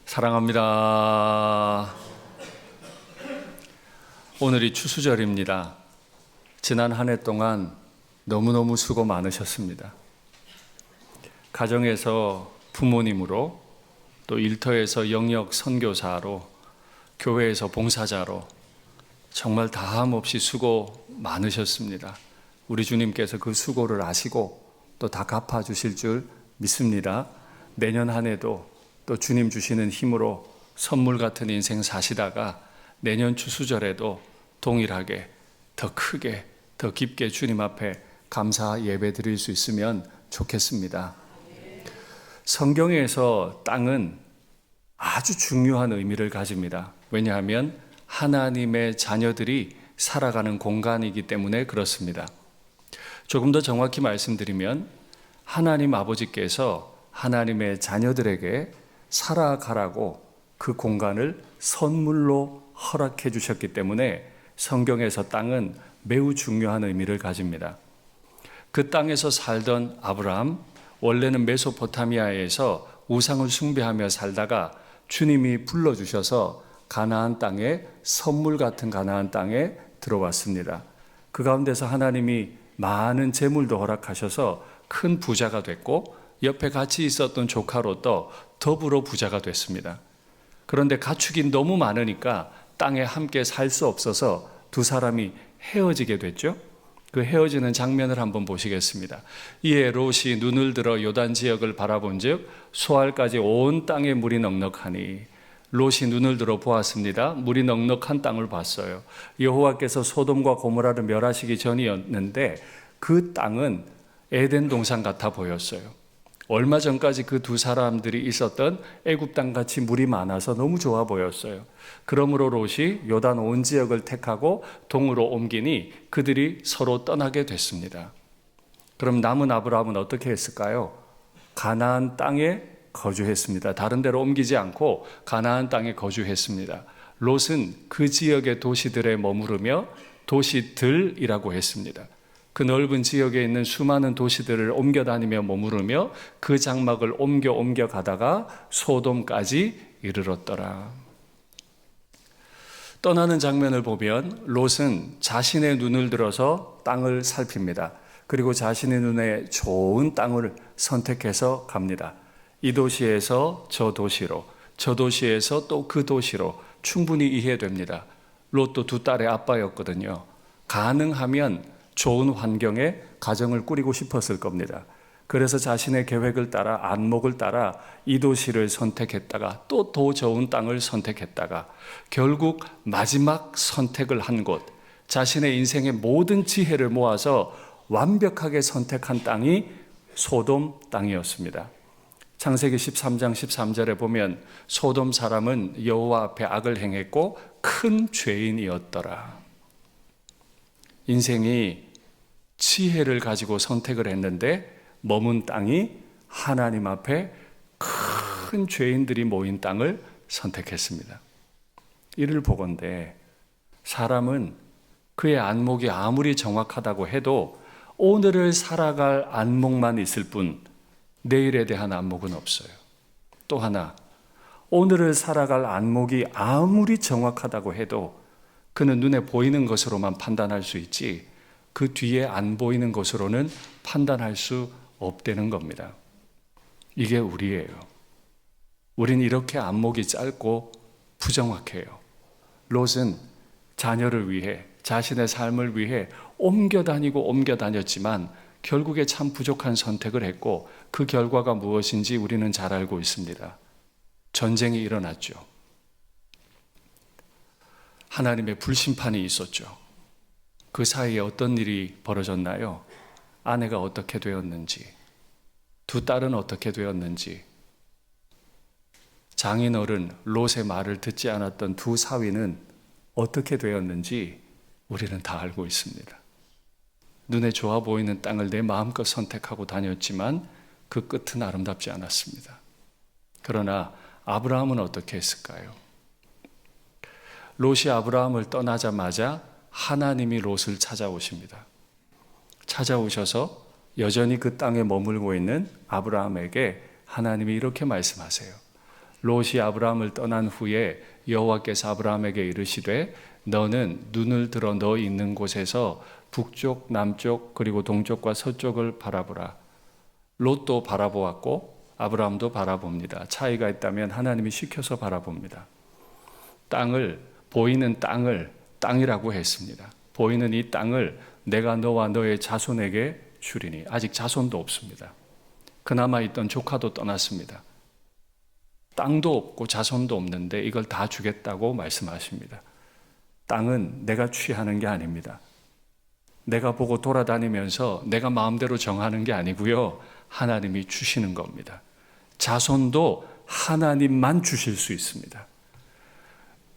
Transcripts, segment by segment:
사랑합니다. 오늘이 추수절입니다. 지난 한 해 동안 너무너무 수고 많으셨습니다. 가정에서 부모님으로, 또 일터에서 영역 선교사로, 교회에서 봉사자로 정말 다함 없이 수고 많으셨습니다. 우리 주님께서 그 수고를 아시고 또 다 갚아주실 줄 믿습니다. 내년 한 해도 또 주님 주시는 힘으로 선물 같은 인생 사시다가 내년 추수절에도 동일하게 더 크게 더 깊게 주님 앞에 감사 예배 드릴 수 있으면 좋겠습니다. 성경에서 땅은 아주 중요한 의미를 가집니다. 왜냐하면 하나님의 자녀들이 살아가는 공간이기 때문에 그렇습니다. 조금 더 정확히 말씀드리면 하나님 아버지께서 하나님의 자녀들에게 살아가라고 그 공간을 선물로 허락해 주셨기 때문에 성경에서 땅은 매우 중요한 의미를 가집니다. 그 땅에서 살던 아브라함, 원래는 메소포타미아에서 우상을 숭배하며 살다가 주님이 불러주셔서 가나안 땅에, 선물 같은 가나안 땅에 들어왔습니다. 그 가운데서 하나님이 많은 재물도 허락하셔서 큰 부자가 됐고 옆에 같이 있었던 조카로도 더불어 부자가 됐습니다. 그런데 가축이 너무 많으니까 땅에 함께 살 수 없어서 두 사람이 헤어지게 됐죠. 그 헤어지는 장면을 한번 보시겠습니다. 이에 롯이 눈을 들어 요단 지역을 바라본즉 소알까지 온 땅에 물이 넉넉하니, 롯이 눈을 들어 보았습니다. 물이 넉넉한 땅을 봤어요. 여호와께서 소돔과 고모라를 멸하시기 전이었는데 그 땅은 에덴 동산 같아 보였어요. 얼마 전까지 그 두 사람들이 있었던 애굽 땅같이 물이 많아서 너무 좋아 보였어요. 그러므로 롯이 요단 온 지역을 택하고 동으로 옮기니 그들이 서로 떠나게 됐습니다. 그럼 남은 아브라함은 어떻게 했을까요? 가나안 땅에 거주했습니다. 다른 데로 옮기지 않고 가나안 땅에 거주했습니다. 롯은 그 지역의 도시들에 머무르며 도시들이라고 했습니다. 그 넓은 지역에 있는 수많은 도시들을 옮겨 다니며 머무르며 그 장막을 옮겨 가다가 소돔까지 이르렀더라. 떠나는 장면을 보면 롯은 자신의 눈을 들어서 땅을 살핍니다. 그리고 자신의 눈에 좋은 땅을 선택해서 갑니다. 이 도시에서 저 도시로, 저 도시에서 또 그 도시로 충분히 이해됩니다. 롯도 두 딸의 아빠였거든요. 가능하면 좋은 환경에 가정을 꾸리고 싶었을 겁니다. 그래서 자신의 계획을 따라 안목을 따라 이 도시를 선택했다가 또 더 좋은 땅을 선택했다가 결국 마지막 선택을 한 곳, 자신의 인생의 모든 지혜를 모아서 완벽하게 선택한 땅이 소돔 땅이었습니다. 창세기 13장 13절에 보면 소돔 사람은 여호와 앞에 악을 행했고 큰 죄인이었더라. 인생이 지혜를 가지고 선택을 했는데 머문 땅이 하나님 앞에 큰 죄인들이 모인 땅을 선택했습니다. 이를 보건대 사람은 그의 안목이 아무리 정확하다고 해도 오늘을 살아갈 안목만 있을 뿐 내일에 대한 안목은 없어요. 또 하나, 오늘을 살아갈 안목이 아무리 정확하다고 해도 그는 눈에 보이는 것으로만 판단할 수 있지 그 뒤에 안 보이는 것으로는 판단할 수 없다는 겁니다. 이게 우리예요. 우린 이렇게 안목이 짧고 부정확해요. 롯은 자녀를 위해, 자신의 삶을 위해 옮겨 다녔지만 결국에 참 부족한 선택을 했고 그 결과가 무엇인지 우리는 잘 알고 있습니다. 전쟁이 일어났죠. 하나님의 불심판이 있었죠. 그 사이에 어떤 일이 벌어졌나요? 아내가 어떻게 되었는지, 두 딸은 어떻게 되었는지, 장인어른 롯의 말을 듣지 않았던 두 사위는 어떻게 되었는지 우리는 다 알고 있습니다. 눈에 좋아 보이는 땅을 내 마음껏 선택하고 다녔지만 그 끝은 아름답지 않았습니다. 그러나 아브라함은 어떻게 했을까요? 롯이 아브라함을 떠나자마자 하나님이 롯을 찾아오십니다. 찾아오셔서 여전히 그 땅에 머물고 있는 아브라함에게 하나님이 이렇게 말씀하세요. 롯이 아브라함을 떠난 후에 여호와께서 아브라함에게 이르시되 너는 눈을 들어 너 있는 곳에서 북쪽, 남쪽, 그리고 동쪽과 서쪽을 바라보라. 롯도 바라보았고 아브라함도 바라봅니다. 차이가 있다면 하나님이 시켜서 바라봅니다. 보이는 땅을 땅이라고 했습니다. 보이는 이 땅을 내가 너와 너의 자손에게 주리니. 아직 자손도 없습니다. 그나마 있던 조카도 떠났습니다. 땅도 없고 자손도 없는데 이걸 다 주겠다고 말씀하십니다. 땅은 내가 취하는 게 아닙니다. 내가 보고 돌아다니면서 내가 마음대로 정하는 게 아니고요. 하나님이 주시는 겁니다. 자손도 하나님만 주실 수 있습니다.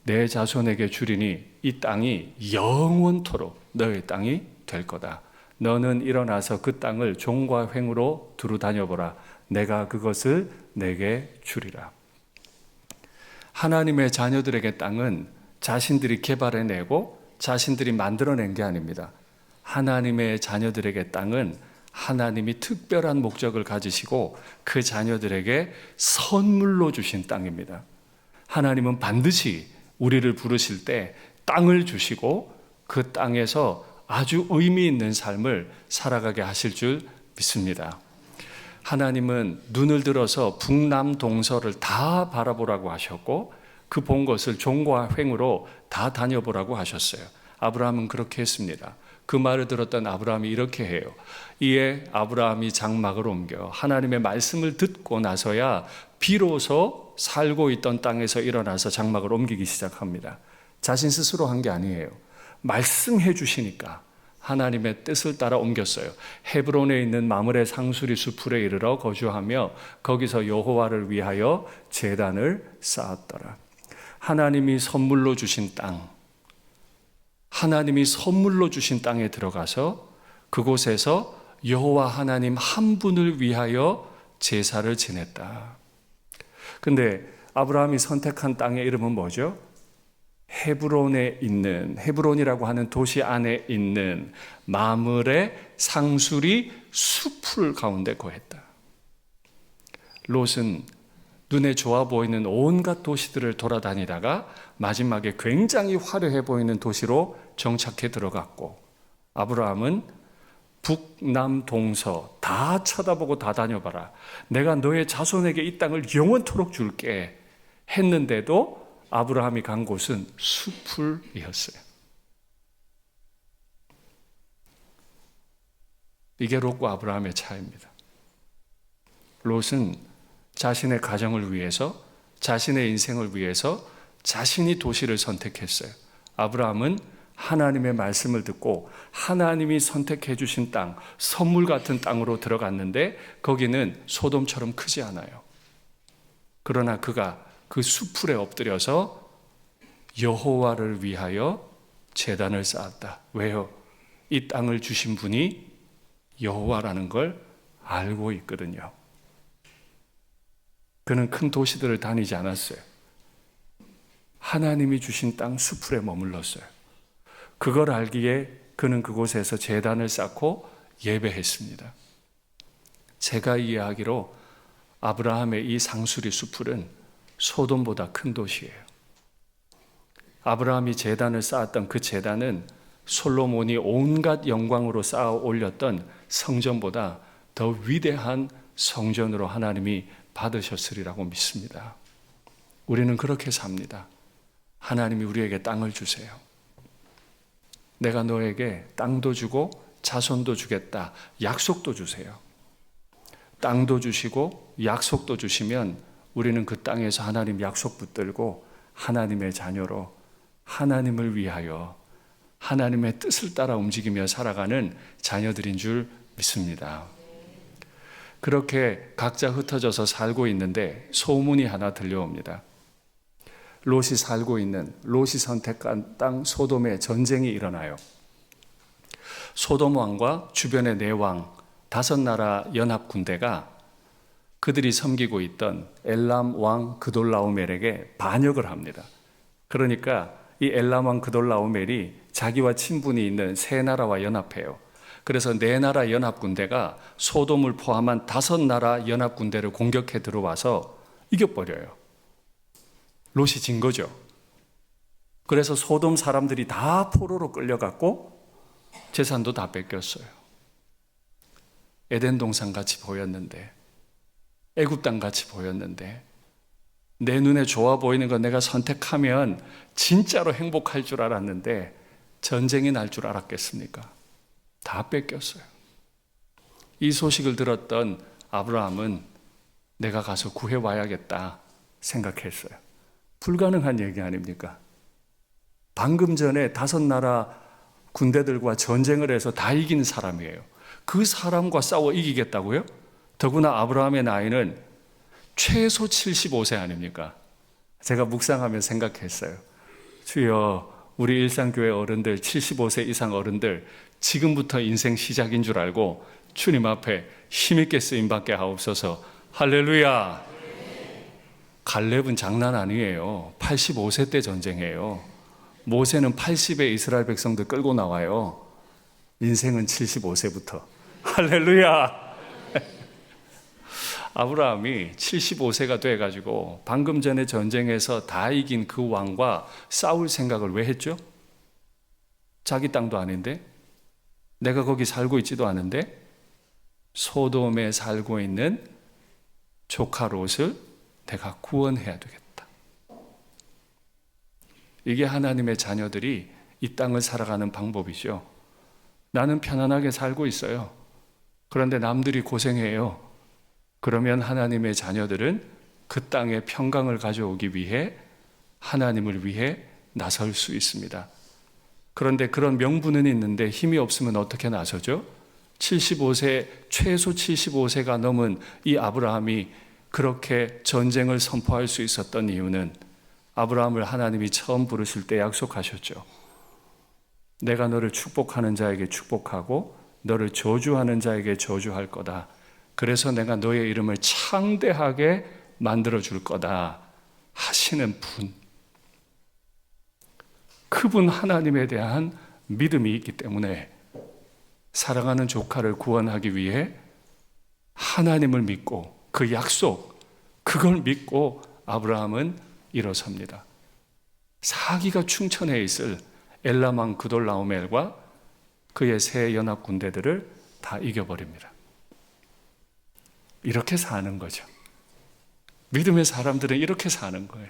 내 자손에게 주리니 이 땅이 영원토록 너의 땅이 될 거다. 너는 일어나서 그 땅을 종과 횡으로 두루 다녀보라. 내가 그것을 내게 주리라. 하나님의 자녀들에게 땅은 자신들이 개발해내고 자신들이 만들어낸 게 아닙니다. 하나님의 자녀들에게 땅은 하나님이 특별한 목적을 가지시고 그 자녀들에게 선물로 주신 땅입니다. 하나님은 반드시 우리를 부르실 때 땅을 주시고 그 땅에서 아주 의미 있는 삶을 살아가게 하실 줄 믿습니다. 하나님은 눈을 들어서 북남동서를 다 바라보라고 하셨고 그 본 것을 종과 횡으로 다 다녀보라고 하셨어요. 아브라함은 그렇게 했습니다. 그 말을 들었던 아브라함이 이렇게 해요. 이에 아브라함이 장막을 옮겨 하나님의 말씀을 듣고 나서야 비로소 살고 있던 땅에서 일어나서 장막을 옮기기 시작합니다. 자신 스스로 한 게 아니에요. 말씀해 주시니까 하나님의 뜻을 따라 옮겼어요. 헤브론에 있는 마므레 상수리 수풀에 이르러 거주하며 거기서 여호와를 위하여 제단을 쌓았더라. 하나님이 선물로 주신 땅, 하나님이 선물로 주신 땅에 들어가서 그곳에서 여호와 하나님 한 분을 위하여 제사를 지냈다. 근데 아브라함이 선택한 땅의 이름은 뭐죠? 헤브론에 있는, 헤브론이라고 하는 도시 안에 있는 마므레 상수리 숲을 가운데 거했다. 롯은 눈에 좋아 보이는 온갖 도시들을 돌아다니다가 마지막에 굉장히 화려해 보이는 도시로 정착해 들어갔고, 아브라함은 북남동서 다 쳐다보고 다 다녀봐라. 내가 너의 자손에게 이 땅을 영원토록 줄게 했는데도 아브라함이 간 곳은 숲을이었어요. 이게 롯과 아브라함의 차이입니다. 롯은 자신의 가정을 위해서, 자신의 인생을 위해서 자신이 도시를 선택했어요. 아브라함은 하나님의 말씀을 듣고 하나님이 선택해 주신 땅, 선물 같은 땅으로 들어갔는데 거기는 소돔처럼 크지 않아요. 그러나 그가 그 수풀에 엎드려서 여호와를 위하여 제단을 쌓았다. 왜요? 이 땅을 주신 분이 여호와라는 걸 알고 있거든요. 그는 큰 도시들을 다니지 않았어요. 하나님이 주신 땅 수풀에 머물렀어요. 그걸 알기에 그는 그곳에서 제단을 쌓고 예배했습니다. 제가 이해하기로 아브라함의 이 상수리 수풀은 소돔보다 큰 도시예요. 아브라함이 제단을 쌓았던 그 제단은 솔로몬이 온갖 영광으로 쌓아 올렸던 성전보다 더 위대한 성전으로 하나님이 받으셨으리라고 믿습니다. 우리는 그렇게 삽니다. 하나님이 우리에게 땅을 주세요. 내가 너에게 땅도 주고 자손도 주겠다. 약속도 주세요. 땅도 주시고 약속도 주시면 우리는 그 땅에서 하나님 약속 붙들고 하나님의 자녀로 하나님을 위하여 하나님의 뜻을 따라 움직이며 살아가는 자녀들인 줄 믿습니다. 그렇게 각자 흩어져서 살고 있는데 소문이 하나 들려옵니다. 롯이 살고 있는, 롯이 선택한 땅 소돔에 전쟁이 일어나요. 소돔 왕과 주변의 네 왕, 5나라 연합 군대가 그들이 섬기고 있던 엘람 왕 그돌라오멜에게 반역을 합니다. 그러니까 이 엘람 왕 그돌라오멜이 자기와 친분이 있는 세 나라와 연합해요. 그래서 네 나라 연합 군대가 소돔을 포함한 5나라 연합 군대를 공격해 들어와서 이겨버려요. 롯이 진 거죠. 그래서 소돔 사람들이 다 포로로 끌려갔고 재산도 다 뺏겼어요. 에덴 동산 같이 보였는데, 애굽 땅 같이 보였는데, 내 눈에 좋아 보이는 거 내가 선택하면 진짜로 행복할 줄 알았는데 전쟁이 날 줄 알았겠습니까? 다 뺏겼어요. 이 소식을 들었던 아브라함은 내가 가서 구해와야겠다 생각했어요. 불가능한 얘기 아닙니까? 방금 전에 5나라 군대들과 전쟁을 해서 다 이긴 사람이에요. 그 사람과 싸워 이기겠다고요? 더구나 아브라함의 나이는 최소 75세 아닙니까? 제가 묵상하며 생각했어요. 주여, 우리 일상교회 어른들, 75세 이상 어른들, 지금부터 인생 시작인 줄 알고 주님 앞에 힘있게 쓰임받게 하옵소서. 할렐루야. 갈렙은 장난 아니에요. 85세 때 전쟁해요. 모세는 80에 이스라엘 백성들 끌고 나와요. 인생은 75세부터. 할렐루야. 아브라함이 75세가 돼가지고 방금 전에 전쟁에서 다 이긴 그 왕과 싸울 생각을 왜 했죠? 자기 땅도 아닌데, 내가 거기 살고 있지도 않은데, 소돔에 살고 있는 조카 롯을 내가 구원해야 되겠다. 이게 하나님의 자녀들이 이 땅을 살아가는 방법이죠. 나는 편안하게 살고 있어요. 그런데 남들이 고생해요. 그러면 하나님의 자녀들은 그 땅에 평강을 가져오기 위해 하나님을 위해 나설 수 있습니다. 그런데 그런 명분은 있는데 힘이 없으면 어떻게 나서죠? 75세, 최소 75세가 넘은 이 아브라함이 그렇게 전쟁을 선포할 수 있었던 이유는 아브라함을 하나님이 처음 부르실 때 약속하셨죠. 내가 너를 축복하는 자에게 축복하고 너를 저주하는 자에게 저주할 거다. 그래서 내가 너의 이름을 창대하게 만들어 줄 거다 하시는 분, 그분 하나님에 대한 믿음이 있기 때문에 사랑하는 조카를 구원하기 위해 하나님을 믿고 그 약속, 그걸 믿고 아브라함은 일어섭니다. 사기가 충천해 있을 엘라망 그돌라오멜과 그의 세 연합 군대들을 다 이겨버립니다. 이렇게 사는 거죠. 믿음의 사람들은 이렇게 사는 거예요.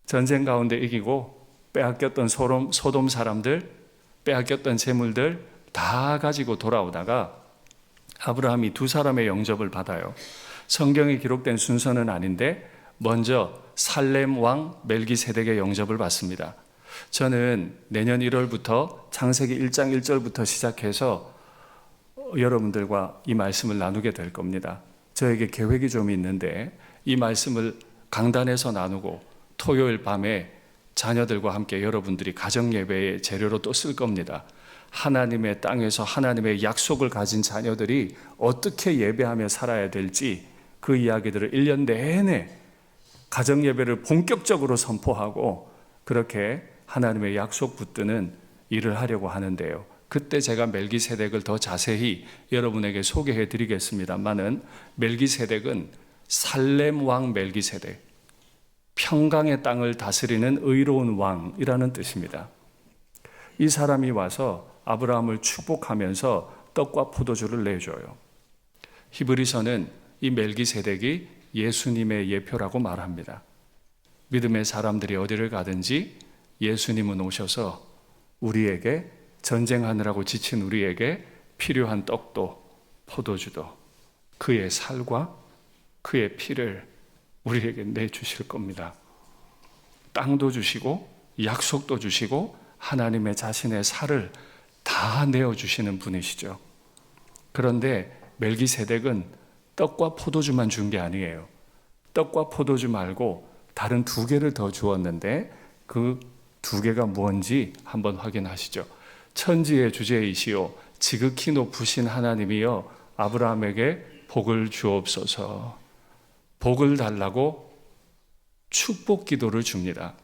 전쟁 가운데 이기고 빼앗겼던 소돔 사람들, 빼앗겼던 재물들 다 가지고 돌아오다가 아브라함이 2사람의 영접을 받아요. 성경에 기록된 순서는 아닌데 먼저 살렘 왕 멜기세덱의 영접을 받습니다. 저는 내년 1월부터 창세기 1장 1절부터 시작해서 여러분들과 이 말씀을 나누게 될 겁니다. 저에게 계획이 좀 있는데 이 말씀을 강단에서 나누고 토요일 밤에 자녀들과 함께 여러분들이 가정예배의 재료로 또 쓸 겁니다. 하나님의 땅에서 하나님의 약속을 가진 자녀들이 어떻게 예배하며 살아야 될지 그 이야기들을 1년 내내 가정예배를 본격적으로 선포하고 그렇게 하나님의 약속 붙드는 일을 하려고 하는데요. 그때 제가 멜기세덱을 더 자세히 여러분에게 소개해 드리겠습니다만은 멜기세덱은 살렘 왕 멜기세덱, 평강의 땅을 다스리는 의로운 왕이라는 뜻입니다. 이 사람이 와서 아브라함을 축복하면서 떡과 포도주를 내줘요. 히브리서는 이 멜기세덱이 예수님의 예표라고 말합니다. 믿음의 사람들이 어디를 가든지 예수님은 오셔서 우리에게 전쟁하느라고 지친 우리에게 필요한 떡도 포도주도 그의 살과 그의 피를 우리에게 내주실 겁니다. 땅도 주시고 약속도 주시고 하나님의 자신의 살을 다 내어주시는 분이시죠. 그런데 멜기세덱은 떡과 포도주만 준 게 아니에요. 떡과 포도주 말고 다른 2개를 더 주었는데 그 2개가 뭔지 한번 확인하시죠. 천지의 주제이시오 지극히 높으신 하나님이여 아브라함에게 복을 주옵소서. 복을 달라고 축복 기도를 줍니다.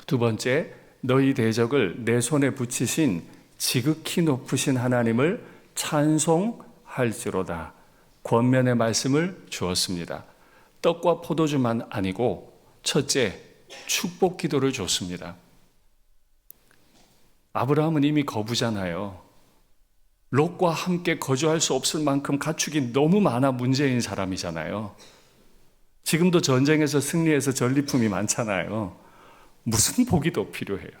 2번째, 너희 대적을 내 손에 붙이신 지극히 높으신 하나님을 찬송할지로다. 권면의 말씀을 주었습니다. 떡과 포도주만 아니고 첫째, 축복 기도를 줬습니다. 아브라함은 이미 거부잖아요. 롯과 함께 거주할 수 없을 만큼 가축이 너무 많아 문제인 사람이잖아요. 지금도 전쟁에서 승리해서 전리품이 많잖아요. 무슨 복이 더 필요해요?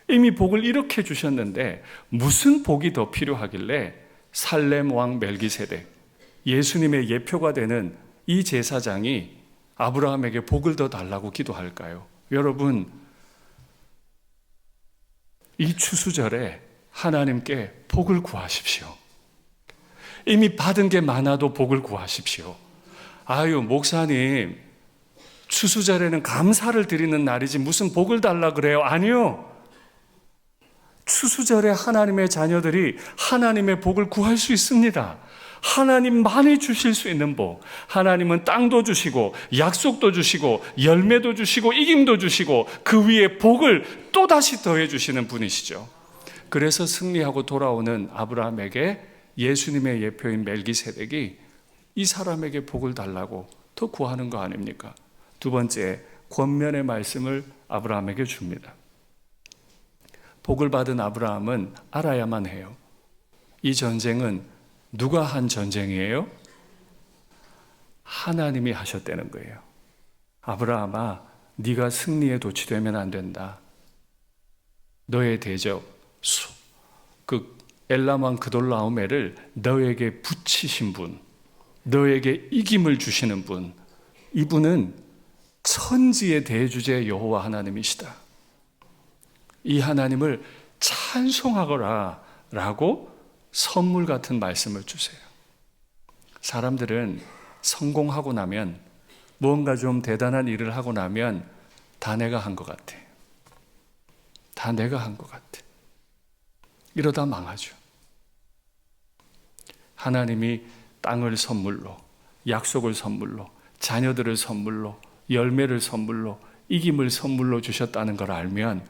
이미 복을 이렇게 주셨는데 무슨 복이 더 필요하길래 살렘 왕 멜기세덱, 예수님의 예표가 되는 이 제사장이 아브라함에게 복을 더 달라고 기도할까요? 여러분, 이 추수절에 하나님께 복을 구하십시오. 이미 받은 게 많아도 복을 구하십시오. 아유, 목사님, 추수절에는 감사를 드리는 날이지 무슨 복을 달라 그래요? 아니요. 추수절에 하나님의 자녀들이 하나님의 복을 구할 수 있습니다. 하나님만이 주실 수 있는 복. 하나님은 땅도 주시고 약속도 주시고 열매도 주시고 이김도 주시고 그 위에 복을 또다시 더해 주시는 분이시죠. 그래서 승리하고 돌아오는 아브라함에게 예수님의 예표인 멜기세덱이 이 사람에게 복을 달라고 더 구하는 거 아닙니까? 두 번째, 권면의 말씀을 아브라함에게 줍니다. 복을 받은 아브라함은 알아야만 해요. 이 전쟁은 누가 한 전쟁이에요? 하나님이 하셨다는 거예요. 아브라함아, 네가 승리에 도취되면 안 된다. 너의 대적 그 엘람 왕 그돌라오메를 너에게 붙이신 분, 너에게 이김을 주시는 분, 이분은 천지의 대주제 여호와 하나님이시다. 이 하나님을 찬송하거라 라고 선물 같은 말씀을 주세요. 사람들은 성공하고 나면, 무언가 좀 대단한 일을 하고 나면 다 내가 한 것 같아. 다 내가 한 것 같아. 이러다 망하죠. 하나님이 땅을 선물로, 약속을 선물로, 자녀들을 선물로, 열매를 선물로, 이김을 선물로 주셨다는 걸 알면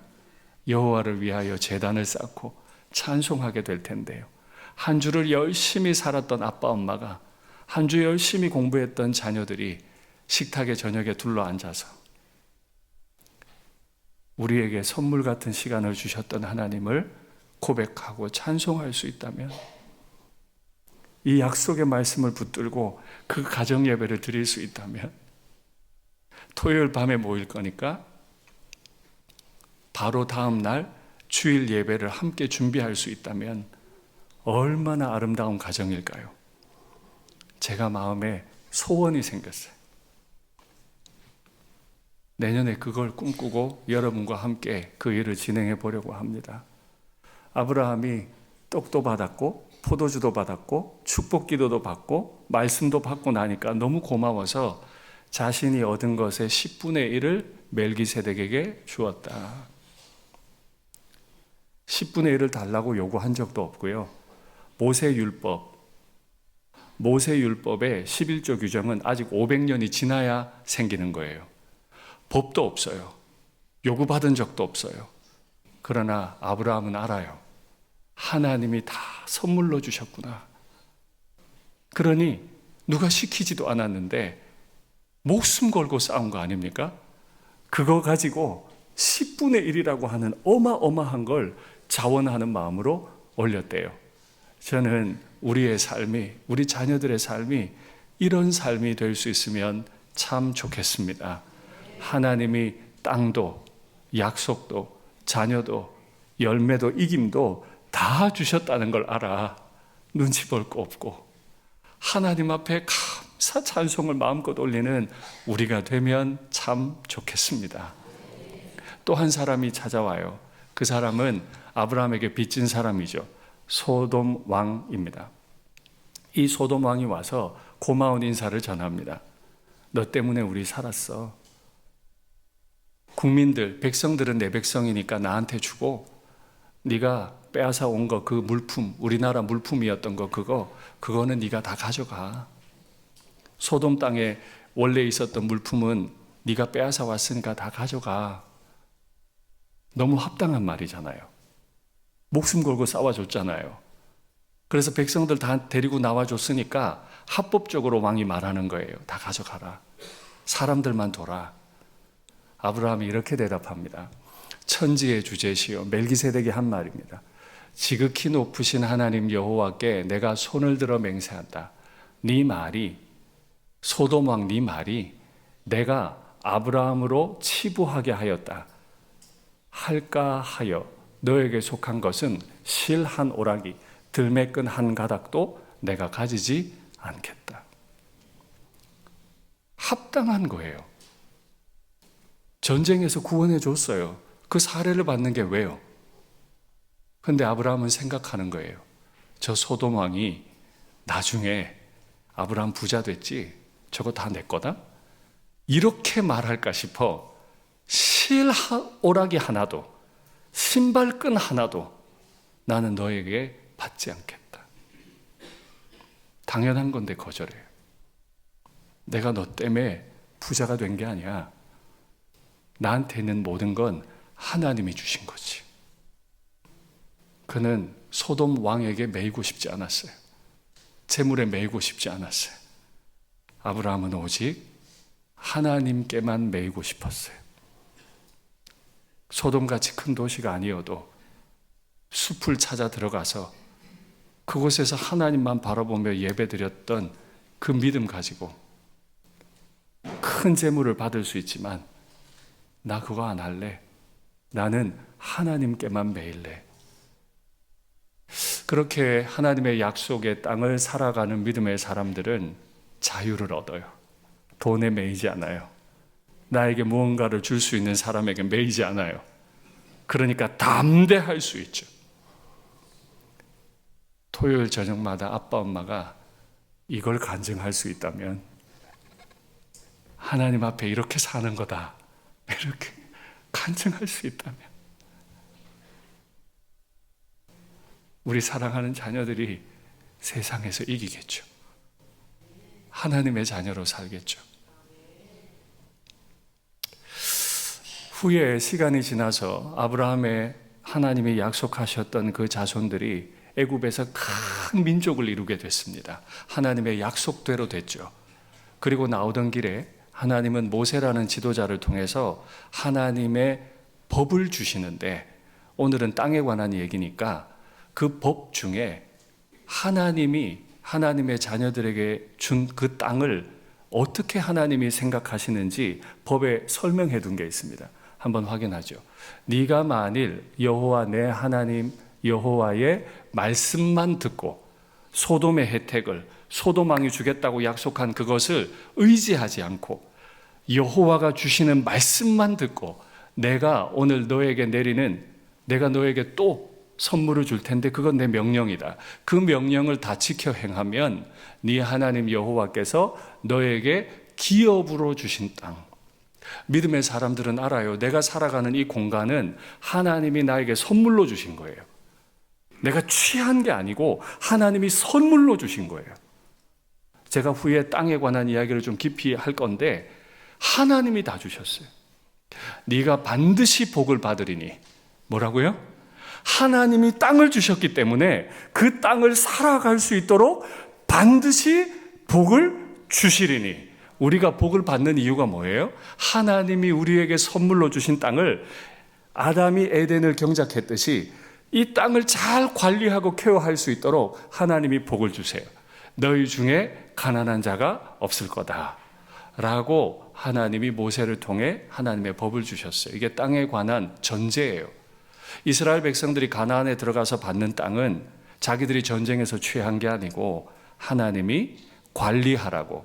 여호와를 위하여 제단을 쌓고 찬송하게 될 텐데요. 한 주를 열심히 살았던 아빠 엄마가, 한 주 열심히 공부했던 자녀들이 식탁에 저녁에 둘러앉아서 우리에게 선물 같은 시간을 주셨던 하나님을 고백하고 찬송할 수 있다면, 이 약속의 말씀을 붙들고 그 가정 예배를 드릴 수 있다면, 토요일 밤에 모일 거니까 바로 다음 날 주일 예배를 함께 준비할 수 있다면 얼마나 아름다운 가정일까요? 제가 마음에 소원이 생겼어요. 내년에 그걸 꿈꾸고 여러분과 함께 그 일을 진행해 보려고 합니다. 아브라함이 떡도 받았고 포도주도 받았고 축복 기도도 받고 말씀도 받고 나니까 너무 고마워서 자신이 얻은 것의 10분의 1을 멜기세덱에게 주었다. 10분의 1을 달라고 요구한 적도 없고요. 모세율법의 11조 규정은 아직 500년이 지나야 생기는 거예요. 법도 없어요. 요구받은 적도 없어요. 그러나 아브라함은 알아요. 하나님이 다 선물로 주셨구나. 그러니 누가 시키지도 않았는데 목숨 걸고 싸운 거 아닙니까? 그거 가지고 10분의 1이라고 하는 어마어마한 걸 자원하는 마음으로 올렸대요. 저는 우리의 삶이, 우리 자녀들의 삶이 이런 삶이 될 수 있으면 참 좋겠습니다. 하나님이 땅도, 약속도, 자녀도, 열매도, 이김도 다 주셨다는 걸 알아. 눈치 볼 거 없고 하나님 앞에 감사 찬송을 마음껏 올리는 우리가 되면 참 좋겠습니다. 또 한 사람이 찾아와요. 그 사람은 아브라함에게 빚진 사람이죠. 소돔 왕입니다. 이 소돔 왕이 와서 고마운 인사를 전합니다. 너 때문에 우리 살았어. 국민들, 백성들은 내 백성이니까 나한테 주고, 네가 빼앗아 온 거, 그 물품, 우리나라 물품이었던 거, 그거는 네가 다 가져가. 소돔 땅에 원래 있었던 물품은 네가 빼앗아 왔으니까 다 가져가. 너무 합당한 말이잖아요. 목숨 걸고 싸워줬잖아요. 그래서 백성들 다 데리고 나와줬으니까 합법적으로 왕이 말하는 거예요. 다 가져가라. 사람들만 둬라. 아브라함이 이렇게 대답합니다. 천지의 주제시요 멜기세덱이 한 말입니다. 지극히 높으신 하나님 여호와께 내가 손을 들어 맹세한다. 네 말이, 소돔 왕 네 말이 내가 아브라함으로 치부하게 하였다 할까 하여 너에게 속한 것은 실 한 오라기 들매끈 한 가닥도 내가 가지지 않겠다. 합당한 거예요. 전쟁에서 구원해 줬어요. 그 사례를 받는 게 왜요? 근데 아브라함은 생각하는 거예요. 저 소돔 왕이 나중에 아브라함 부자 됐지? 저거 다 내 거다? 이렇게 말할까 싶어 실 오라기 하나도, 신발끈 하나도 나는 너에게 받지 않겠다. 당연한 건데 거절해요. 내가 너 때문에 부자가 된 게 아니야. 나한테 있는 모든 건 하나님이 주신 거지. 그는 소돔 왕에게 매이고 싶지 않았어요. 재물에 매이고 싶지 않았어요. 아브라함은 오직 하나님께만 매이고 싶었어요. 소돔같이 큰 도시가 아니어도 숲을 찾아 들어가서 그곳에서 하나님만 바라보며 예배드렸던 그 믿음 가지고 큰 재물을 받을 수 있지만 나 그거 안 할래. 나는 하나님께만 매일래. 그렇게 하나님의 약속의 땅을 살아가는 믿음의 사람들은 자유를 얻어요. 돈에 매이지 않아요. 나에게 무언가를 줄 수 있는 사람에게 매이지 않아요. 그러니까 담대할 수 있죠. 토요일 저녁마다 아빠 엄마가 이걸 간증할 수 있다면 하나님 앞에 이렇게 사는 거다, 이렇게 간증할 수 있다면 우리 사랑하는 자녀들이 세상에서 이기겠죠. 하나님의 자녀로 살겠죠. 후에 시간이 지나서 아브라함의 하나님이 약속하셨던 그 자손들이 애굽에서 큰 민족을 이루게 됐습니다. 하나님의 약속대로 됐죠. 그리고 나오던 길에 하나님은 모세라는 지도자를 통해서 하나님의 법을 주시는데, 오늘은 땅에 관한 얘기니까 그 법 중에 하나님이 하나님의 자녀들에게 준 그 땅을 어떻게 하나님이 생각하시는지 법에 설명해 둔 게 있습니다. 한번 확인하죠. 네가 만일 여호와 내 하나님 여호와의 말씀만 듣고 소돔의 혜택을, 소돔 왕이 주겠다고 약속한 그것을 의지하지 않고 여호와가 주시는 말씀만 듣고 내가 오늘 너에게 내리는, 내가 너에게 또 선물을 줄 텐데 그건 내 명령이다. 그 명령을 다 지켜 행하면 네 하나님 여호와께서 너에게 기업으로 주신 땅. 믿음의 사람들은 알아요. 내가 살아가는 이 공간은 하나님이 나에게 선물로 주신 거예요. 내가 취한 게 아니고 하나님이 선물로 주신 거예요. 제가 후에 땅에 관한 이야기를 좀 깊이 할 건데 하나님이 다 주셨어요. 네가 반드시 복을 받으리니. 뭐라고요? 하나님이 땅을 주셨기 때문에 그 땅을 살아갈 수 있도록 반드시 복을 주시리니. 우리가 복을 받는 이유가 뭐예요? 하나님이 우리에게 선물로 주신 땅을, 아담이 에덴을 경작했듯이 이 땅을 잘 관리하고 케어할 수 있도록 하나님이 복을 주세요. 너희 중에 가난한 자가 없을 거다 라고 하나님이 모세를 통해 하나님의 법을 주셨어요. 이게 땅에 관한 전제예요. 이스라엘 백성들이 가나안에 들어가서 받는 땅은 자기들이 전쟁에서 취한 게 아니고 하나님이 관리하라고,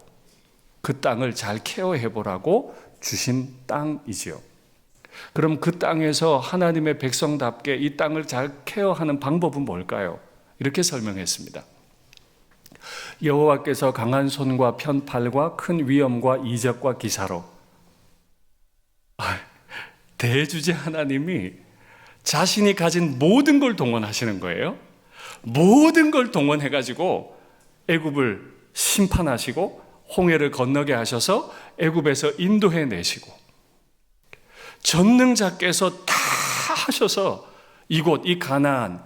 그 땅을 잘 케어해 보라고 주신 땅이지요. 그럼 그 땅에서 하나님의 백성답게 이 땅을 잘 케어하는 방법은 뭘까요? 이렇게 설명했습니다. 여호와께서 강한 손과 편팔과 큰 위엄과 이적과 기사로, 대주제 하나님이 자신이 가진 모든 걸 동원하시는 거예요. 모든 걸 동원해가지고 애굽을 심판하시고 홍해를 건너게 하셔서 애굽에서 인도해 내시고, 전능자께서 다 하셔서 이곳 이 가나안,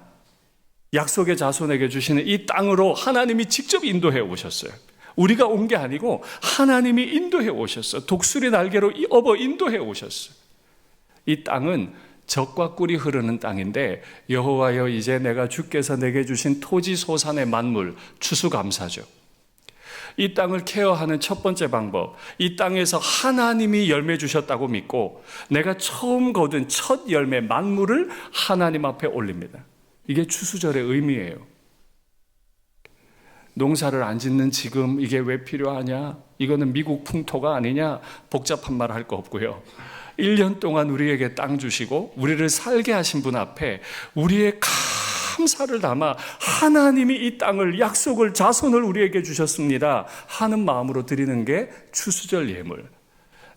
약속의 자손에게 주시는 이 땅으로 하나님이 직접 인도해 오셨어요. 우리가 온 게 아니고 하나님이 인도해 오셨어요. 독수리 날개로 업어 인도해 오셨어요. 이 땅은 젖과 꿀이 흐르는 땅인데 여호와여 이제 내가 주께서 내게 주신 토지 소산의 만물 추수감사죠. 이 땅을 케어하는 첫 번째 방법, 이 땅에서 하나님이 열매 주셨다고 믿고 내가 처음 거둔 첫 열매 만물을 하나님 앞에 올립니다. 이게 추수절의 의미예요. 농사를 안 짓는 지금 이게 왜 필요하냐? 이거는 미국 풍토가 아니냐? 복잡한 말 할 거 없고요. 1년 동안 우리에게 땅 주시고 우리를 살게 하신 분 앞에 우리의 감사를 담아 하나님이 이 땅을 약속을 자손을 우리에게 주셨습니다 하는 마음으로 드리는 게 추수절 예물.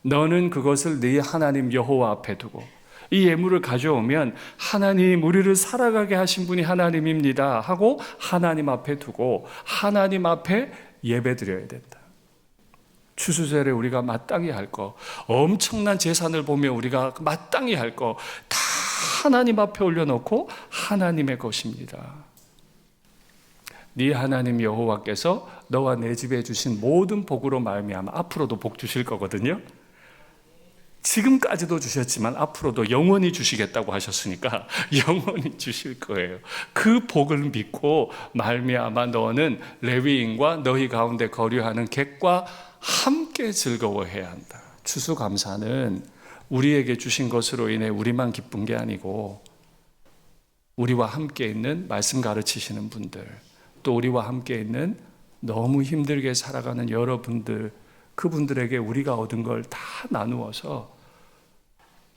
너는 그것을 네 하나님 여호와 앞에 두고 이 예물을 가져오면 하나님 우리를 살아가게 하신 분이 하나님입니다 하고 하나님 앞에 두고 하나님 앞에 예배 드려야 된다. 추수절에 우리가 마땅히 할 거, 엄청난 재산을 보며 우리가 마땅히 할 거 다 하나님 앞에 올려놓고 하나님의 것입니다. 네 하나님 여호와께서 너와 내 집에 주신 모든 복으로 말미암아 앞으로도 복 주실 거거든요. 지금까지도 주셨지만 앞으로도 영원히 주시겠다고 하셨으니까 영원히 주실 거예요. 그 복을 믿고 말미암아 너는 레위인과 너희 가운데 거류하는 객과 함께 즐거워해야 한다. 추수감사는 우리에게 주신 것으로 인해 우리만 기쁜 게 아니고 우리와 함께 있는 말씀 가르치시는 분들, 또 우리와 함께 있는 너무 힘들게 살아가는 여러분들, 그분들에게 우리가 얻은 걸 다 나누어서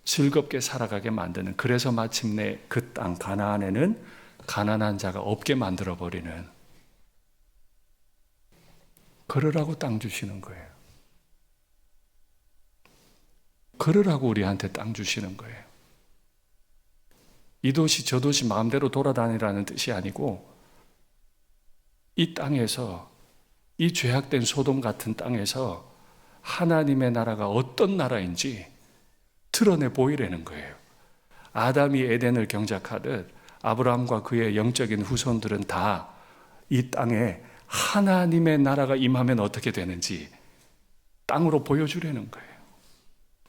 즐겁게 살아가게 만드는, 그래서 마침내 그 땅 가나안에는 가난한 자가 없게 만들어버리는, 그러라고 땅 주시는 거예요. 그러라고 우리한테 땅 주시는 거예요. 이 도시 저 도시 마음대로 돌아다니라는 뜻이 아니고 이 땅에서, 이 죄악된 소돔 같은 땅에서 하나님의 나라가 어떤 나라인지 드러내 보이라는 거예요. 아담이 에덴을 경작하듯 아브라함과 그의 영적인 후손들은 다 이 땅에 하나님의 나라가 임하면 어떻게 되는지 땅으로 보여주려는 거예요.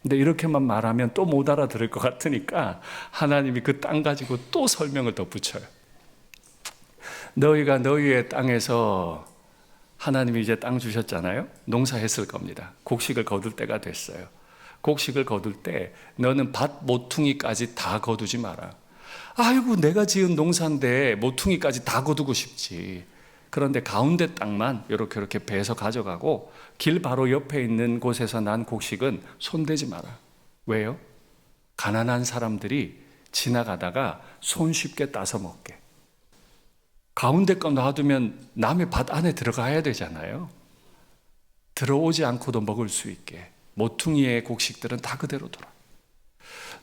근데 이렇게만 말하면 또 못 알아들을 것 같으니까 하나님이 그 땅 가지고 또 설명을 덧붙여요. 너희가 너희의 땅에서, 하나님이 이제 땅 주셨잖아요. 농사했을 겁니다. 곡식을 거둘 때가 됐어요. 곡식을 거둘 때 너는 밭 모퉁이까지 다 거두지 마라. 아이고 내가 지은 농사인데 모퉁이까지 다 거두고 싶지. 그런데 가운데 땅만 이렇게 베서 가져가고 길 바로 옆에 있는 곳에서 난 곡식은 손대지 마라. 왜요? 가난한 사람들이 지나가다가 손쉽게 따서 먹게. 가운데 거 놔두면 남의 밭 안에 들어가야 되잖아요. 들어오지 않고도 먹을 수 있게. 모퉁이의 곡식들은 다 그대로 돌아.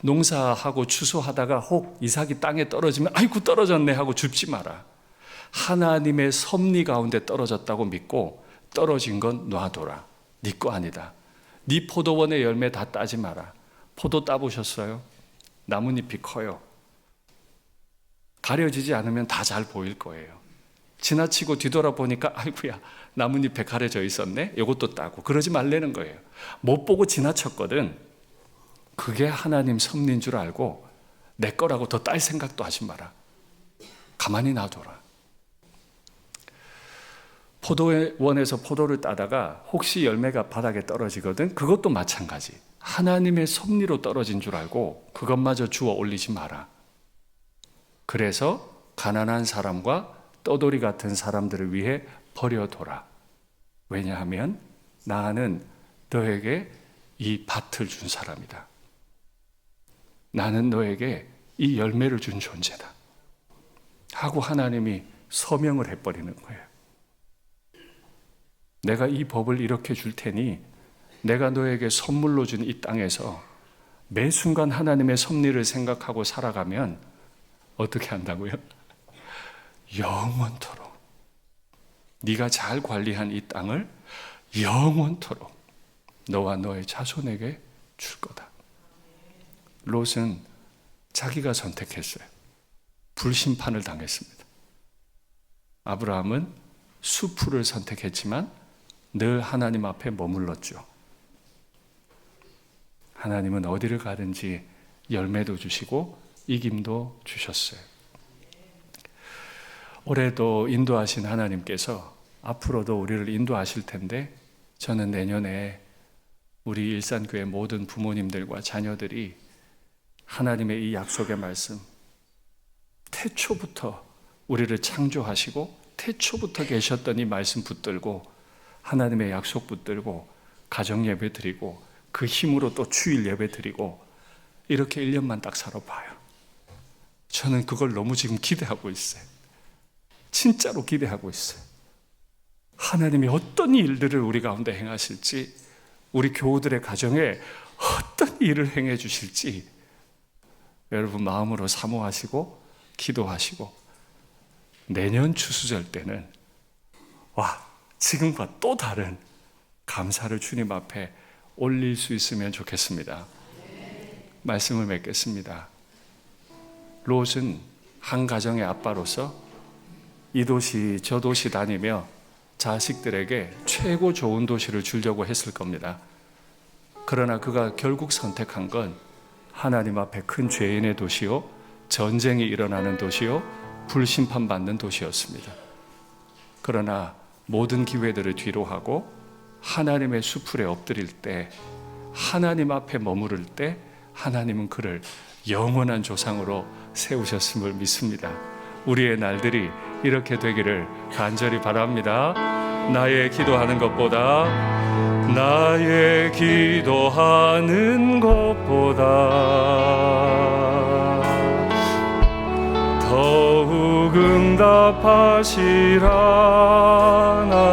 농사하고 추수하다가 혹 이삭이 땅에 떨어지면 아이고 떨어졌네 하고 줍지 마라. 하나님의 섭리 가운데 떨어졌다고 믿고 떨어진 건 놔둬라. 네 거 아니다. 네 포도원의 열매 다 따지 마라. 포도 따보셨어요? 나뭇잎이 커요. 가려지지 않으면 다 잘 보일 거예요. 지나치고 뒤돌아보니까 아이고야 나뭇잎에 가려져 있었네. 이것도 따고. 그러지 말라는 거예요. 못 보고 지나쳤거든. 그게 하나님 섭리인 줄 알고 내 거라고 더 딸 생각도 하지 마라. 가만히 놔둬라. 포도원에서 포도를 따다가 혹시 열매가 바닥에 떨어지거든. 그것도 마찬가지. 하나님의 섭리로 떨어진 줄 알고 그것마저 주워 올리지 마라. 그래서 가난한 사람과 떠돌이 같은 사람들을 위해 버려둬라. 왜냐하면 나는 너에게 이 밭을 준 사람이다. 나는 너에게 이 열매를 준 존재다. 하고 하나님이 서명을 해버리는 거예요. 내가 이 법을 이렇게 줄 테니 내가 너에게 선물로 준 이 땅에서 매 순간 하나님의 섭리를 생각하고 살아가면 어떻게 한다고요? 영원토록 네가 잘 관리한 이 땅을 영원토록 너와 너의 자손에게 줄 거다. 롯은 자기가 선택했어요. 불심판을 당했습니다. 아브라함은 수풀을 선택했지만 늘 하나님 앞에 머물렀죠. 하나님은 어디를 가든지 열매도 주시고 이김도 주셨어요. 올해도 인도하신 하나님께서 앞으로도 우리를 인도하실 텐데, 저는 내년에 우리 일산교회 모든 부모님들과 자녀들이 하나님의 이 약속의 말씀, 태초부터 우리를 창조하시고 태초부터 계셨던 이 말씀 붙들고 하나님의 약속 붙들고 가정 예배 드리고 그 힘으로 또 주일 예배 드리고 이렇게 1년만 딱 살아봐요. 저는 그걸 너무 지금 기대하고 있어요. 진짜로 기대하고 있어요. 하나님이 어떤 일들을 우리 가운데 행하실지, 우리 교우들의 가정에 어떤 일을 행해 주실지 여러분 마음으로 사모하시고 기도하시고, 내년 추수절 때는 지금과 또 다른 감사를 주님 앞에 올릴 수 있으면 좋겠습니다. 말씀을 맺겠습니다. 롯은 한 가정의 아빠로서 이 도시 저 도시 다니며 자식들에게 최고 좋은 도시를 주려고 했을 겁니다. 그러나 그가 결국 선택한 건 하나님 앞에 큰 죄인의 도시요, 전쟁이 일어나는 도시요, 불심판받는 도시였습니다. 그러나 모든 기회들을 뒤로하고 하나님의 수풀에 엎드릴 때, 하나님 앞에 머무를 때 하나님은 그를 영원한 조상으로 세우셨음을 믿습니다. 우리의 날들이 이렇게 되기를 간절히 바랍니다. 나의 기도하는 것보다 더욱 응답하실 하나님,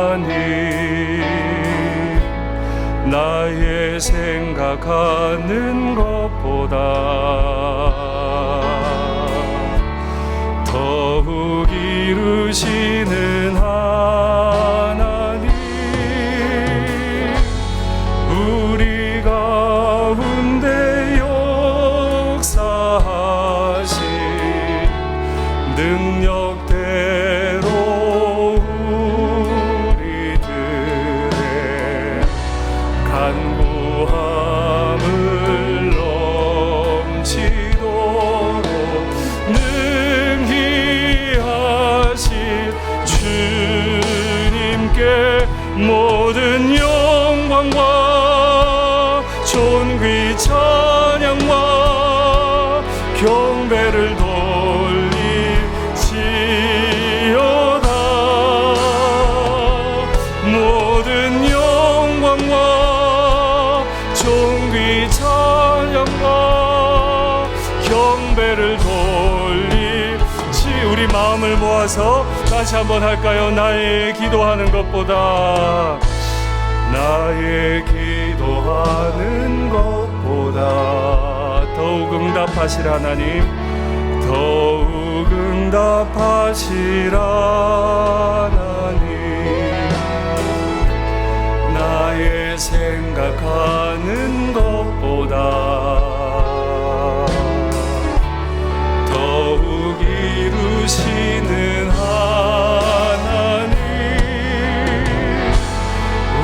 나의 생각하는 것보다 더욱 이루시는 하나님, 우리 가운데 역사하신 능력대로 우리들의 간구함을 넘치도록 능히 하실 주님께 모든 영광과 존귀 찬양과 경배를 돌리지어다. 모든 영광과 존귀 찬양과 경배를 돌리지. 우리 마음을 모아서 다시 한번 할까요? 나의 기도하는 것보다, 나의 기도하는 것보다 더욱 응답하실 하나님, 더욱 응답하실 하나님, 나의 생각하는 것보다 더욱 이루시는 하나님,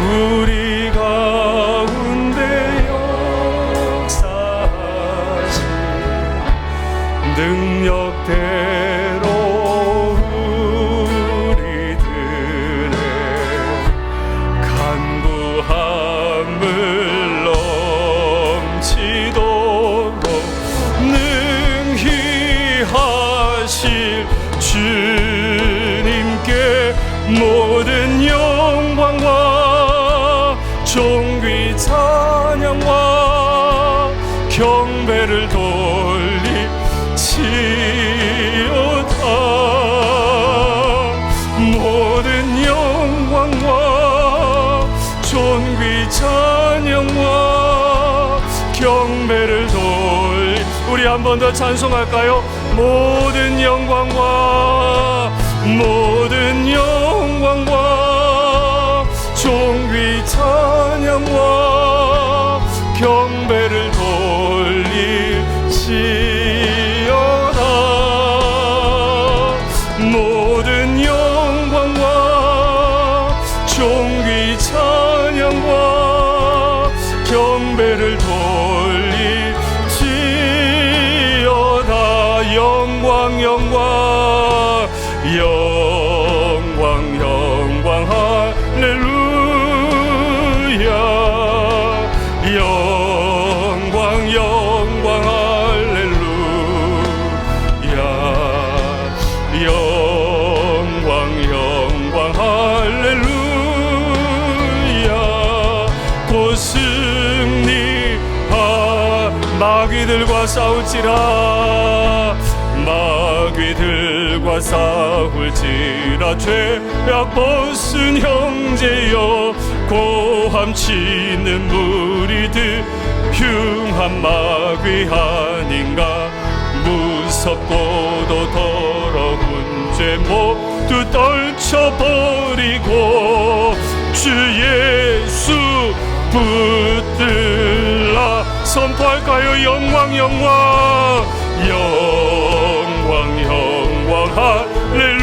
우리 가운데 역사하신 능력대로 우리들의 간구함을 넘치도록 능히 하실 주님께 모든 영광과 존귀 찬양과 경배를 돌리지어다. 모든 영광과 존귀 찬양과 경배를 우리 한 번 더 찬송할까요? 모든 영광과 존귀 찬양과 경배를 돌리지어다. 모든 영광과 곧 승리하. 마귀들과 싸울지라, 마귀들과 싸울지라. 죄악 벗은 형제여, 고함 치는 무리들, 흉한 마귀 아닌가. 무섭고도 더러운 죄 모두 떨쳐버리고 주 예수 붙들라. 선포할까요? 영광 영광 영광 영광 할렐루야.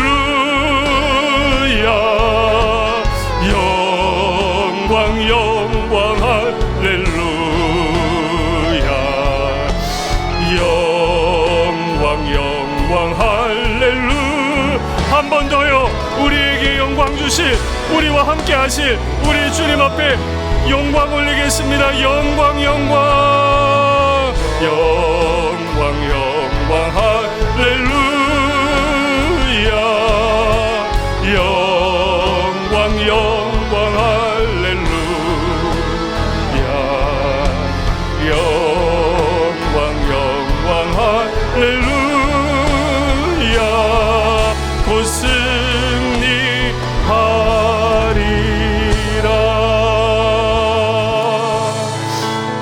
영광 영광 할렐루야. 영광 영광 할렐루야. 한 번 더요. 우리에게 영광 주실, 우리와 함께 하실 우리 주님 앞에 영광 올리겠습니다. 영광 영광 영광 영광 할렐루야. 영광 영광 할렐루야. 영광 영광 할렐루야. 곧 승리하리라.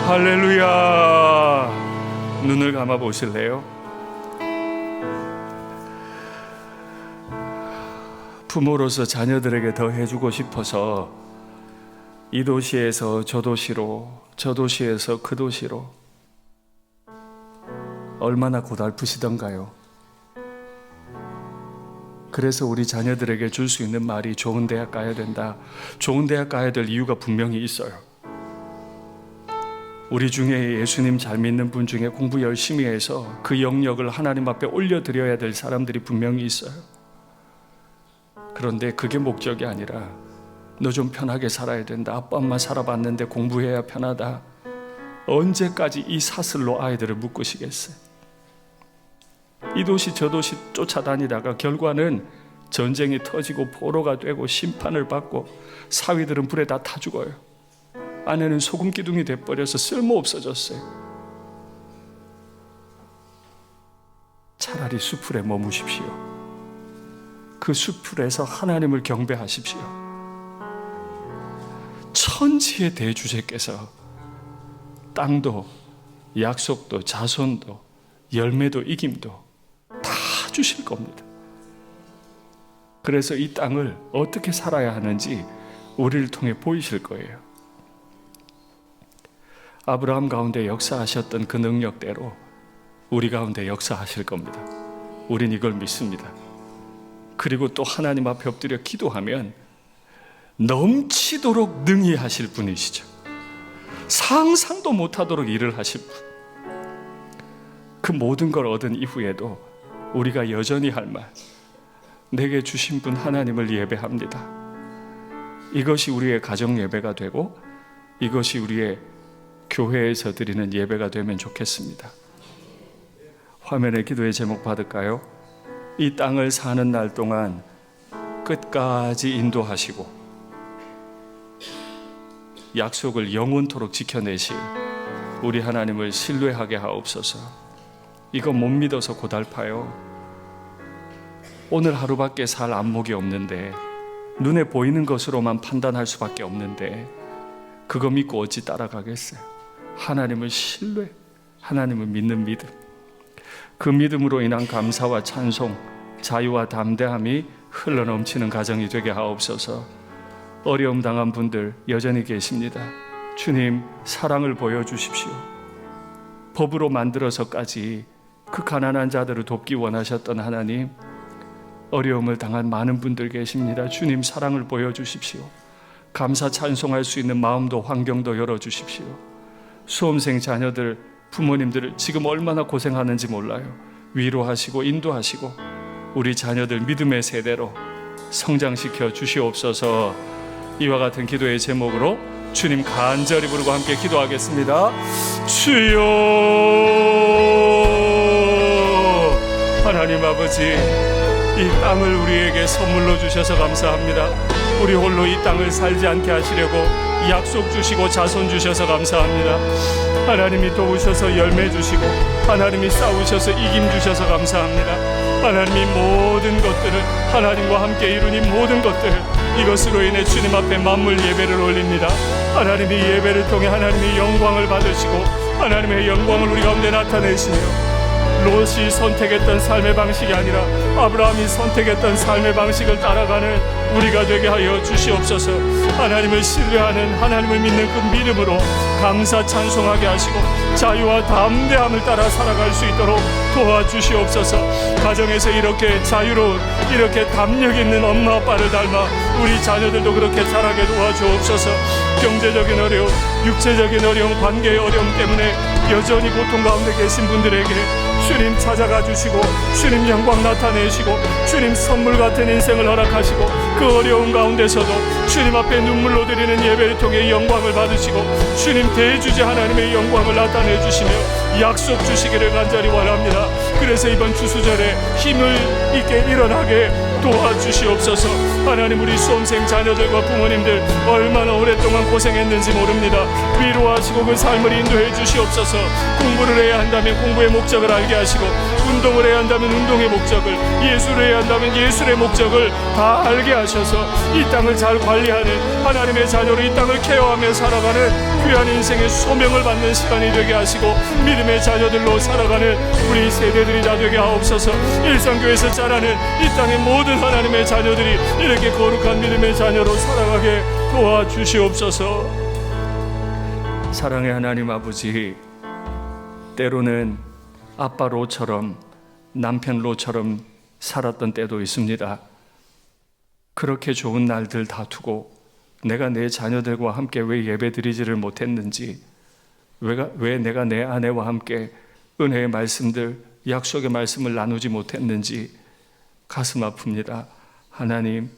할렐루야. 눈을 감아 보실래요? 부모로서 자녀들에게 더 해주고 싶어서 이 도시에서 저 도시로, 저 도시에서 그 도시로 얼마나 고달프시던가요? 그래서 우리 자녀들에게 줄 수 있는 말이 좋은 대학 가야 된다. 좋은 대학 가야 될 이유가 분명히 있어요. 우리 중에 예수님 잘 믿는 분 중에 공부 열심히 해서 그 영역을 하나님 앞에 올려드려야 될 사람들이 분명히 있어요. 그런데 그게 목적이 아니라 너 좀 편하게 살아야 된다. 아빠 엄마 살아봤는데 공부해야 편하다. 언제까지 이 사슬로 아이들을 묶으시겠어요? 이 도시 저 도시 쫓아다니다가 결과는 전쟁이 터지고 포로가 되고 심판을 받고 사위들은 불에 다 타 죽어요. 아내는 소금 기둥이 돼버려서 쓸모 없어졌어요. 차라리 수풀에 머무십시오. 그 수풀에서 하나님을 경배하십시오. 천지의 대주제께서 땅도 약속도 자손도 열매도 이김도 다 주실 겁니다. 그래서 이 땅을 어떻게 살아야 하는지 우리를 통해 보이실 거예요. 아브라함 가운데 역사하셨던 그 능력대로 우리 가운데 역사하실 겁니다. 우린 이걸 믿습니다. 그리고 또 하나님 앞에 엎드려 기도하면 넘치도록 능히 하실 분이시죠. 상상도 못하도록 일을 하실 분. 그 모든 걸 얻은 이후에도 우리가 여전히 할 말, 내게 주신 분 하나님을 예배합니다. 이것이 우리의 가정 예배가 되고 이것이 우리의 교회에서 드리는 예배가 되면 좋겠습니다. 화면에 기도의 제목 받을까요? 이 땅을 사는 날 동안 끝까지 인도하시고 약속을 영원토록 지켜내실 우리 하나님을 신뢰하게 하옵소서. 이거 못 믿어서 고달파요. 오늘 하루밖에 살 안목이 없는데, 눈에 보이는 것으로만 판단할 수밖에 없는데 그거 믿고 어찌 따라가겠어요? 하나님을 신뢰, 하나님을 믿는 믿음, 그 믿음으로 인한 감사와 찬송, 자유와 담대함이 흘러넘치는 가정이 되게 하옵소서. 어려움 당한 분들 여전히 계십니다. 주님, 사랑을 보여주십시오. 법으로 만들어서까지 그 가난한 자들을 돕기 원하셨던 하나님, 어려움을 당한 많은 분들 계십니다. 주님, 사랑을 보여주십시오. 감사 찬송할 수 있는 마음도 환경도 열어주십시오. 수험생 자녀들, 부모님들 지금 얼마나 고생하는지 몰라요. 위로하시고 인도하시고 우리 자녀들 믿음의 세대로 성장시켜 주시옵소서. 이와 같은 기도의 제목으로 주님 간절히 부르고 함께 기도하겠습니다. 주여, 하나님 아버지, 이 땅을 우리에게 선물로 주셔서 감사합니다. 우리 홀로 이 땅을 살지 않게 하시려고 약속 주시고 자손 주셔서 감사합니다. 하나님이 도우셔서 열매 주시고 하나님이 싸우셔서 이김 주셔서 감사합니다. 하나님이 모든 것들을 하나님과 함께 이루니 모든 것들을 이것으로 인해 주님 앞에 만물 예배를 올립니다. 하나님이 예배를 통해 하나님이 영광을 받으시고 하나님의 영광을 우리 가운데 나타내시며 롯이 선택했던 삶의 방식이 아니라 아브라함이 선택했던 삶의 방식을 따라가는 우리가 되게 하여 주시옵소서. 하나님을 신뢰하는 하나님을 믿는 그 믿음으로 감사 찬송하게 하시고 자유와 담대함을 따라 살아갈 수 있도록 도와주시옵소서. 가정에서 이렇게 자유로운 이렇게 담력 있는 엄마 아빠를 닮아 우리 자녀들도 그렇게 자라게 도와주옵소서. 경제적인 어려움, 육체적인 어려움, 관계의 어려움 때문에 여전히 고통 가운데 계신 분들에게 주님 찾아가 주시고 주님 영광 나타내시고 주님 선물 같은 인생을 허락하시고 그 어려운 가운데서도 주님 앞에 눈물로 드리는 예배를 통해 영광을 받으시고 주님 대주제 하나님의 영광을 나타내 주시며 약속 주시기를 간절히 원합니다. 그래서 이번 추수절에 힘을 있게 일어나게 도와주시옵소서. 하나님, 우리 수험생 자녀들과 부모님들 얼마나 오랫동안 고생했는지 모릅니다. 위로하시고 그 삶을 인도해 주시옵소서. 공부를 해야 한다면 공부의 목적을 알게 하시고 운동을 해야 한다면 운동의 목적을, 예술을 해야 한다면 예술의 목적을 다 알게 하셔서 이 땅을 잘 관리하는 하나님의 자녀로 이 땅을 케어하며 살아가는 귀한 인생의 소명을 받는 시간이 되게 하시고 믿음의 자녀들로 살아가는 우리 세대들이 다 되게 하옵소서. 일상교회에서 자라는 이 땅의 모든 하나님의 자녀들이 이렇게 거룩한 믿음의 자녀로 살아가게 도와주시옵소서. 사랑의 하나님 아버지, 때로는 아빠 롯처럼 남편 롯처럼 살았던 때도 있습니다. 그렇게 좋은 날들 다투고 내가 내 자녀들과 함께 왜 예배드리지를 못했는지, 왜 내가 내 아내와 함께 은혜의 말씀들, 약속의 말씀을 나누지 못했는지 가슴 아픕니다. 하나님,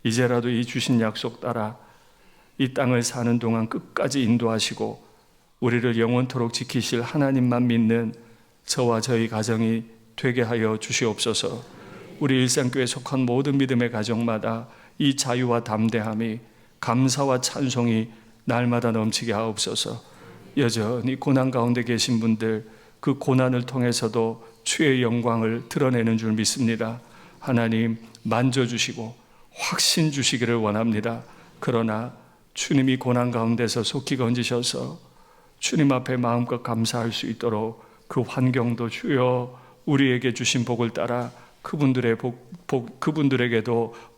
이제라도 이 주신 약속 따라 이 땅을 사는 동안 끝까지 인도하시고 우리를 영원토록 지키실 하나님만 믿는 저와 저희 가정이 되게 하여 주시옵소서. 우리 일상교회에 속한 모든 믿음의 가정마다 이 자유와 담대함이, 감사와 찬송이 날마다 넘치게 하옵소서. 여전히 고난 가운데 계신 분들, 그 고난을 통해서도 주의 영광을 드러내는 줄 믿습니다. 하나님, 만져주시고 확신 주시기를 원합니다. 그러나 주님이 고난 가운데서 속히 건지셔서 주님 앞에 마음껏 감사할 수 있도록 그 환경도 주여 우리에게 주신 복을 따라 그분들에게도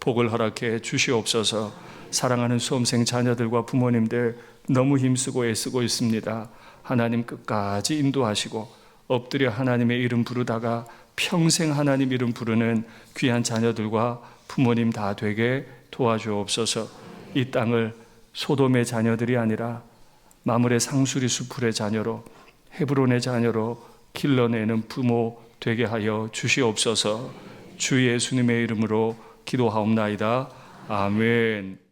복을 허락해 주시옵소서. 사랑하는 수험생 자녀들과 부모님들 너무 힘쓰고 애쓰고 있습니다. 하나님 끝까지 인도하시고 엎드려 하나님의 이름 부르다가 평생 하나님 이름 부르는 귀한 자녀들과 부모님 다 되게 도와주옵소서. 이 땅을 소돔의 자녀들이 아니라 마물의 상수리 수풀의 자녀로, 헤브론의 자녀로 길러내는 부모 되게 하여 주시옵소서. 주 예수님의 이름으로 기도하옵나이다. 아멘.